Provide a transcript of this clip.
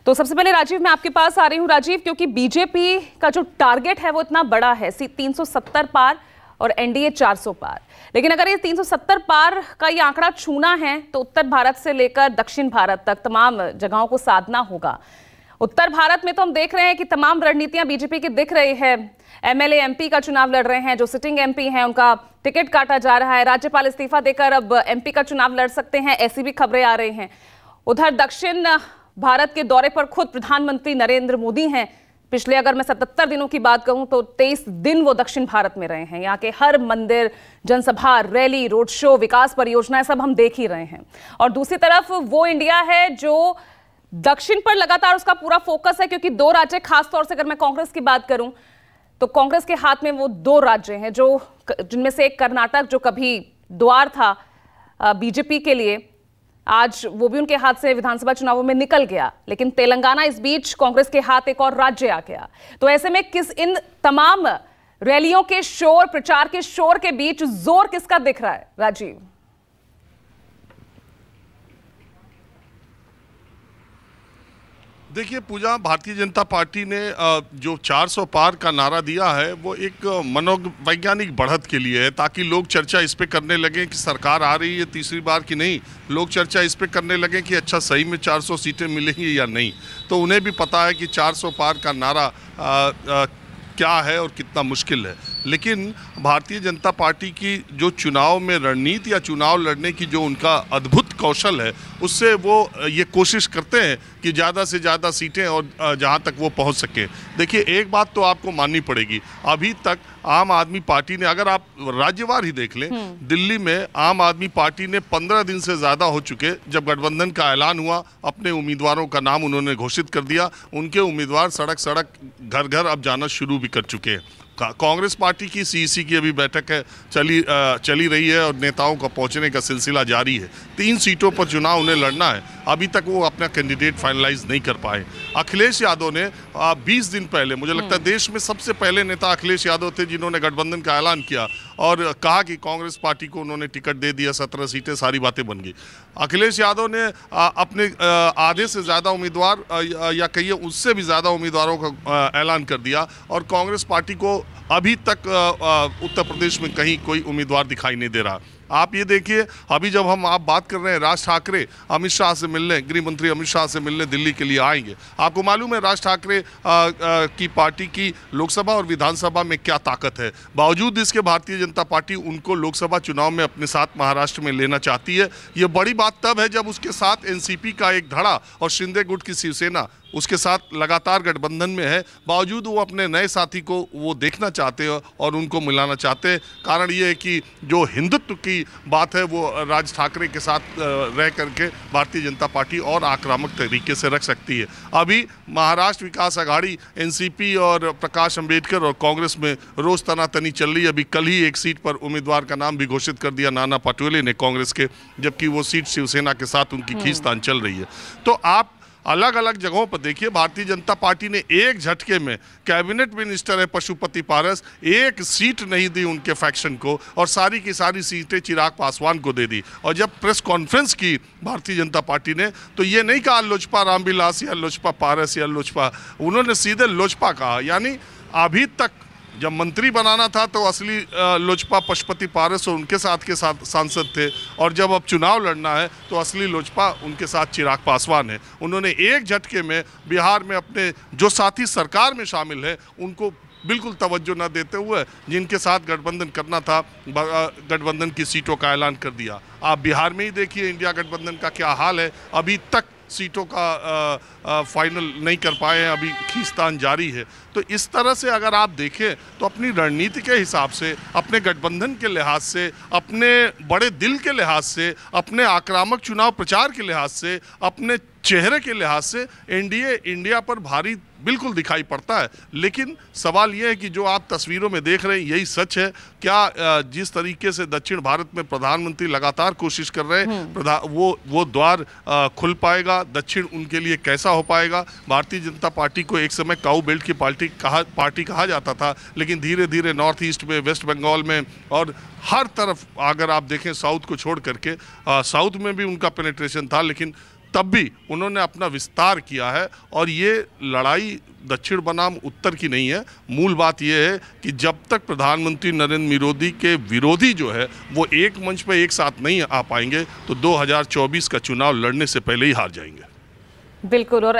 तो सबसे पहले राजीव, मैं आपके पास आ रही हूं राजीव, क्योंकि बीजेपी का जो टारगेट है वो इतना बड़ा है, 370 पार और एनडीए 400 पार। लेकिन अगर ये 370 पार का ये आंकड़ा छूना है तो उत्तर भारत से लेकर दक्षिण भारत तक तमाम जगहों को साधना होगा। उत्तर भारत में तो हम देख रहे हैं कि तमाम रणनीतियां बीजेपी की दिख रही है। एमएलए एमपी का चुनाव लड़ रहे हैं, जो सिटिंग एमपी हैं उनका टिकट काटा जा रहा है। राज्यपाल इस्तीफा देकर अब एमपी का चुनाव लड़ सकते हैं, ऐसी भी खबरें आ रही हैं। उधर दक्षिण भारत के दौरे पर खुद प्रधानमंत्री नरेंद्र मोदी हैं। पिछले अगर मैं 77 दिनों की बात कहूं तो 23 दिन वो दक्षिण भारत में रहे हैं। यहाँ के हर मंदिर, जनसभा, रैली, रोड शो, विकास परियोजनाएं सब हम देख ही रहे हैं। और दूसरी तरफ वो इंडिया है जो दक्षिण पर लगातार उसका पूरा फोकस है, क्योंकि दो राज्य, खासतौर से अगर मैं कांग्रेस की बात करूं तो कांग्रेस के हाथ में वो दो राज्य हैं जो जिनमें से एक कर्नाटक, जो कभी द्वार था बीजेपी के लिए, आज वो भी उनके हाथ से विधानसभा चुनावों में निकल गया। लेकिन तेलंगाना इस बीच कांग्रेस के हाथ एक और राज्य आ गया। तो ऐसे में इन तमाम रैलियों के शोर, प्रचार के शोर के बीच जोर किसका दिख रहा है राजीव? देखिए पूजा, भारतीय जनता पार्टी ने जो 400 पार का नारा दिया है वो एक मनोवैज्ञानिक बढ़त के लिए है, ताकि लोग चर्चा इस पे करने लगे कि सरकार आ रही है तीसरी बार की नहीं। लोग चर्चा इस पे करने लगे कि अच्छा सही में 400 सीटें मिलेंगी या नहीं। तो उन्हें भी पता है कि 400 पार का नारा क्या है और कितना मुश्किल है। लेकिन भारतीय जनता पार्टी की जो चुनाव में रणनीति या चुनाव लड़ने की जो उनका अद्भुत कौशल है, उससे वो ये कोशिश करते हैं कि ज़्यादा से ज़्यादा सीटें और जहां तक वो पहुंच सके। देखिए एक बात तो आपको माननी पड़ेगी, अभी तक आम आदमी पार्टी ने, अगर आप राज्यवार ही देख लें, दिल्ली में आम आदमी पार्टी ने 15 दिन से ज़्यादा हो चुके जब गठबंधन का ऐलान हुआ, अपने उम्मीदवारों का नाम उन्होंने घोषित कर दिया। उनके उम्मीदवार सड़क सड़क, घर घर अब जाना शुरू भी कर चुके हैं। कांग्रेस पार्टी की सीईसी की अभी बैठक है, चली रही है और नेताओं का पहुंचने का सिलसिला जारी है। 3 सीटों पर चुनाव उन्हें लड़ना है, अभी तक वो अपना कैंडिडेट फाइनलाइज नहीं कर पाए। अखिलेश यादव ने 20 दिन पहले, मुझे लगता है देश में सबसे पहले नेता अखिलेश यादव थे जिन्होंने गठबंधन का ऐलान किया और कहा कि कांग्रेस पार्टी को उन्होंने टिकट दे दिया, 17 सीटें, सारी बातें बन गई। अखिलेश यादव ने अपने आधे से ज़्यादा उम्मीदवार या कहिए उससे भी ज़्यादा उम्मीदवारों का ऐलान कर दिया और कांग्रेस पार्टी को अभी तक उत्तर प्रदेश में कहीं कोई उम्मीदवार दिखाई नहीं दे रहा। आप ये देखिए, अभी जब आप बात कर रहे हैं, राज ठाकरे अमित शाह से मिलने, गृह मंत्री अमित शाह से मिलने दिल्ली के लिए आएंगे। आपको मालूम है राज ठाकरे की पार्टी की लोकसभा और विधानसभा में क्या ताकत है। बावजूद इसके भारतीय जनता पार्टी उनको लोकसभा चुनाव में अपने साथ महाराष्ट्र में लेना चाहती है। ये बड़ी बात तब है जब उसके साथ एनसीपी का एक धड़ा और शिंदे गुट की शिवसेना उसके साथ लगातार गठबंधन में है। बावजूद वो अपने नए साथी को वो देखना चाहते हैं और उनको मिलाना चाहते हैं। कारण ये है कि जो हिंदुत्व की बात है वो राज ठाकरे के साथ रह करके भारतीय जनता पार्टी और आक्रामक तरीके से रख सकती है। अभी महाराष्ट्र विकास आघाड़ी, एनसीपी और प्रकाश अंबेडकर और कांग्रेस में रोज तनातनी चल रही है। अभी कल ही एक सीट पर उम्मीदवार का नाम भी घोषित कर दिया नाना पटोले ने कांग्रेस के, जबकि वो सीट शिवसेना के साथ उनकी खींचतान चल रही है। तो आप अलग अलग जगहों पर देखिए, भारतीय जनता पार्टी ने एक झटके में, कैबिनेट मिनिस्टर है पशुपति पारस, एक सीट नहीं दी उनके फैक्शन को और सारी की सारी सीटें चिराग पासवान को दे दी। और जब प्रेस कॉन्फ्रेंस की भारतीय जनता पार्टी ने तो ये नहीं कहा लोजपा रामविलास या लोजपा पारस या लोजपा, उन्होंने सीधे लोजपा कहा। यानी अभी तक जब मंत्री बनाना था तो असली लोजपा पशुपति पारस और उनके साथ के साथ सांसद थे, और जब अब चुनाव लड़ना है तो असली लोजपा उनके साथ चिराग पासवान है। उन्होंने एक झटके में बिहार में अपने जो साथी सरकार में शामिल है उनको बिल्कुल तवज्जो न देते हुए जिनके साथ गठबंधन करना था, गठबंधन की सीटों का ऐलान कर दिया। आप बिहार में ही देखिए इंडिया गठबंधन का क्या हाल है, अभी तक सीटों का फाइनल नहीं कर पाए हैं, अभी खींचतान जारी है। तो इस तरह से अगर आप देखें तो अपनी रणनीति के हिसाब से, अपने गठबंधन के लिहाज से, अपने बड़े दिल के लिहाज से, अपने आक्रामक चुनाव प्रचार के लिहाज से, अपने चेहरे के लिहाज से एनडीए इंडिया पर भारी बिल्कुल दिखाई पड़ता है। लेकिन सवाल यह है कि जो आप तस्वीरों में देख रहे हैं यही सच है क्या? जिस तरीके से दक्षिण भारत में प्रधानमंत्री लगातार कोशिश कर रहे हैं, वो द्वार खुल पाएगा? दक्षिण उनके लिए कैसा हो पाएगा? भारतीय जनता पार्टी को एक समय काऊ बेल्ट की पार्टी कहा जाता था, लेकिन धीरे धीरे नॉर्थ ईस्ट में, वेस्ट बंगाल में और हर तरफ अगर आप देखें साउथ को छोड़ करके, साउथ में भी उनका पेनिट्रेशन था, लेकिन तब भी उन्होंने अपना विस्तार किया है। और ये लड़ाई दक्षिण बनाम उत्तर की नहीं है। मूल बात यह है कि जब तक प्रधानमंत्री नरेंद्र मोदी के विरोधी जो है वो एक मंच पर एक साथ नहीं आ पाएंगे तो 2024 का चुनाव लड़ने से पहले ही हार जाएंगे। बिल्कुल। और